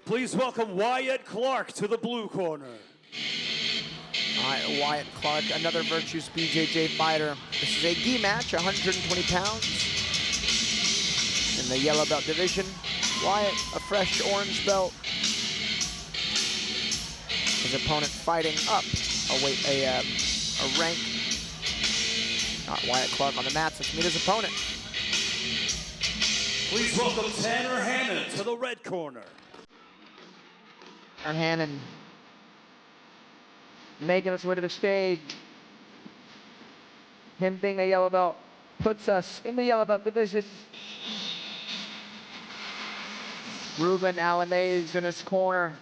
Please welcome Wyatt Clark to the blue corner. All right, Wyatt Clark, another Virtues BJJ fighter. This is a gi match, 120 pounds. In the yellow belt division, Wyatt, a fresh orange belt. His opponent fighting up a rank. Not Wyatt Clark on the mats. Let's meet his opponent. Please welcome Tanner Hannon to the red corner. Hannon making his way to the stage. Him being a yellow belt puts us in the yellow belt division. Ruben Alanese in his corner.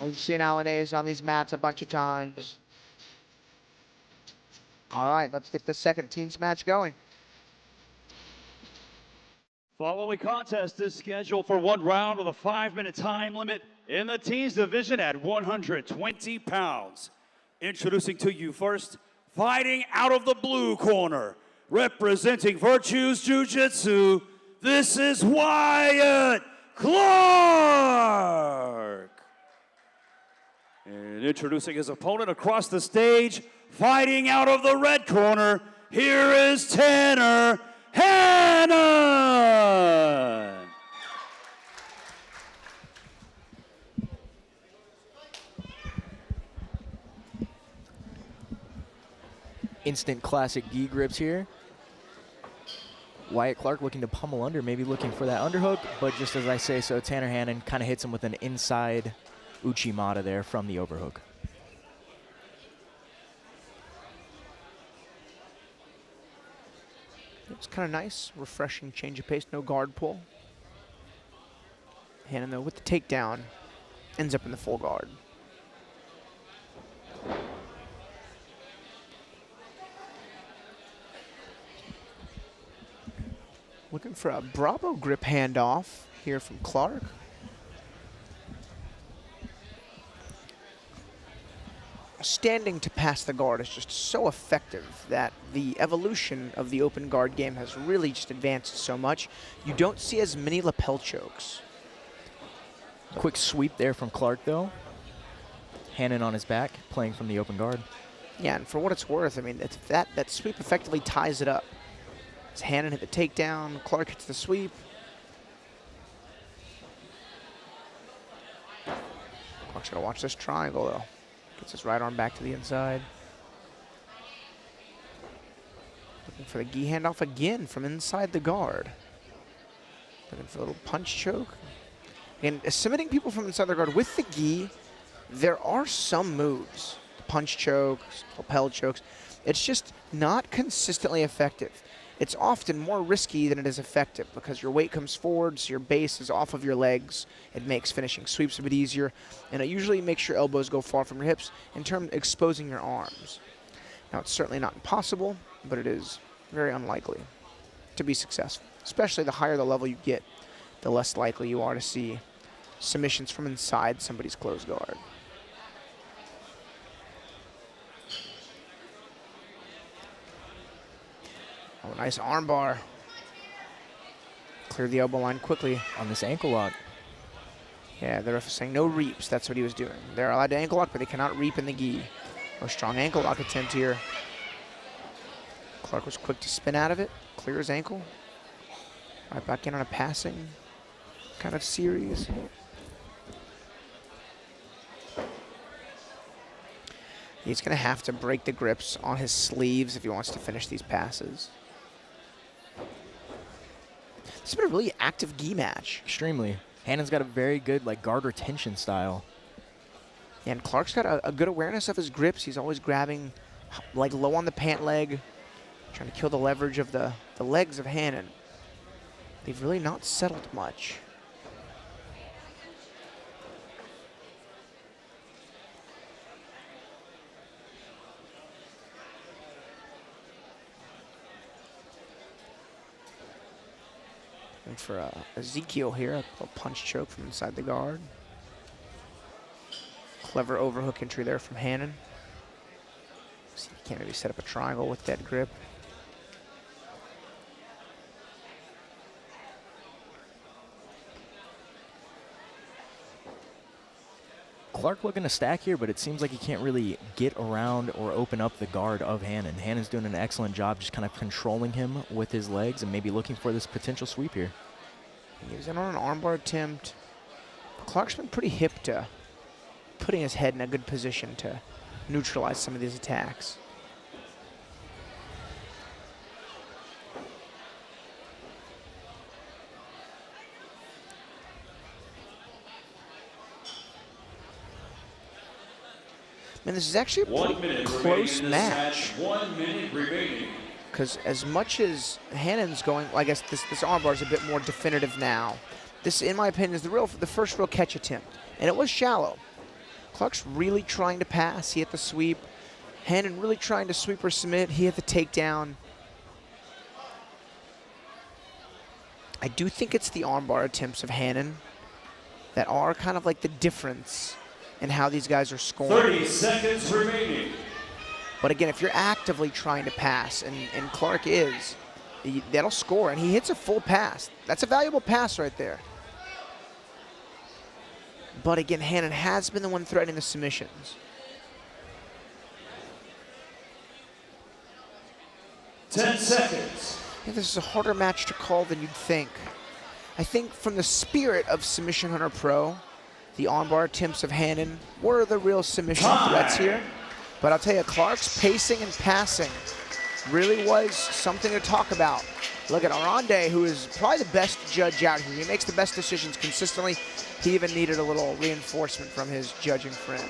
We've seen Alanese on these mats a bunch of times. All right, let's get the second team's match going. Following contest is scheduled for one round with a 5-minute time limit in the teens division at 120 pounds. Introducing to you first, fighting out of the blue corner, representing Virtues Jiu-Jitsu, this is Wyatt Clark. And introducing his opponent across the stage, fighting out of the red corner, here is Tanner Hannon. Instant classic gi grips here. Wyatt Clark looking to pummel under, maybe looking for that underhook, but just as I say so, Tanner Hannon kind of hits him with an inside Uchimata there from the overhook. It's kind of nice, refreshing change of pace, no guard pull. Hannon, though, with the takedown, ends up in the full guard. Looking for a Bravo grip handoff here from Clark. Standing to pass the guard is just so effective that the evolution of the open guard game has really just advanced so much. You don't see as many lapel chokes. Quick sweep there from Clark, though. Hannon on his back, playing from the open guard. Yeah, and for what it's worth, I mean, that sweep effectively ties it up. As Hannon hit the takedown, Clark hits the sweep. Clark's gonna watch this triangle, though. Gets his right arm back to the inside. Looking for the gi handoff again from inside the guard. Looking for a little punch choke. And submitting people from inside the guard with the gi, there are some moves. Punch chokes, lapel chokes. It's just not consistently effective. It's often more risky than it is effective because your weight comes forward, so your base is off of your legs. It makes finishing sweeps a bit easier, and it usually makes your elbows go far from your hips in terms of exposing your arms. Now, it's certainly not impossible, but it is very unlikely to be successful. Especially the higher the level you get, the less likely you are to see submissions from inside somebody's closed guard. Oh, nice armbar. Clear the elbow line quickly. On this ankle lock. Yeah, the ref is saying no reaps. That's what he was doing. They're allowed to ankle lock, but they cannot reap in the gi. No strong ankle lock attempt here. Clark was quick to spin out of it, clear his ankle. Right back in on a passing kind of series. He's going to have to break the grips on his sleeves if he wants to finish these passes. This has been a really active gi match. Extremely. Hannon's got a very good guard retention style. Yeah, and Clark's got a good awareness of his grips. He's always grabbing low on the pant leg, trying to kill the leverage of the legs of Hannon. They've really not settled much. And for Ezekiel here, a little punch choke from inside the guard. Clever overhook entry there from Hannon. See, he can't maybe set up a triangle with that grip. Clark looking to stack here, but it seems like he can't really get around or open up the guard of Hannon. Hannon's doing an excellent job just kind of controlling him with his legs and maybe looking for this potential sweep here. He was in on an armbar attempt. Clark's been pretty hip to putting his head in a good position to neutralize some of these attacks. And this is actually a pretty close match. 1 minute remaining. Because as much as Hannon's going, well, I guess this armbar is a bit more definitive now. This, in my opinion, is the first real catch attempt. And it was shallow. Clark's really trying to pass. He hit the sweep. Hannon really trying to sweep or submit. He hit the takedown. I do think it's the armbar attempts of Hannon that are kind of like the difference in how these guys are scoring. 30 seconds remaining. But again, if you're actively trying to pass, and Clark is, that'll score, and he hits a full pass. That's a valuable pass right there. But again, Hannon has been the one threatening the submissions. 10 seconds. I think this is a harder match to call than you'd think. I think from the spirit of Submission Hunter Pro, the armbar attempts of Hannon were the real submission threats here. But I'll tell you, Clark's pacing and passing really was something to talk about. Look at Arande, who is probably the best judge out here. He makes the best decisions consistently. He even needed a little reinforcement from his judging friend.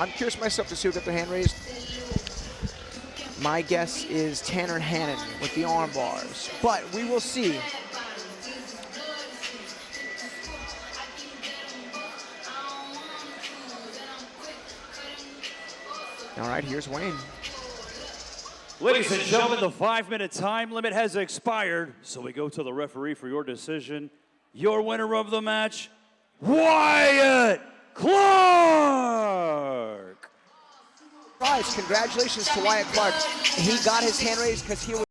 I'm curious myself to see who got their hand raised. My guess is Tanner and Hannon with the arm bars, but we will see. All right, here's Wayne. Ladies and gentlemen, the 5-minute time limit has expired, so we go to the referee for your decision. Your winner of the match, Wyatt Clark. Guys, congratulations to Wyatt Clark. He got his hand raised because he was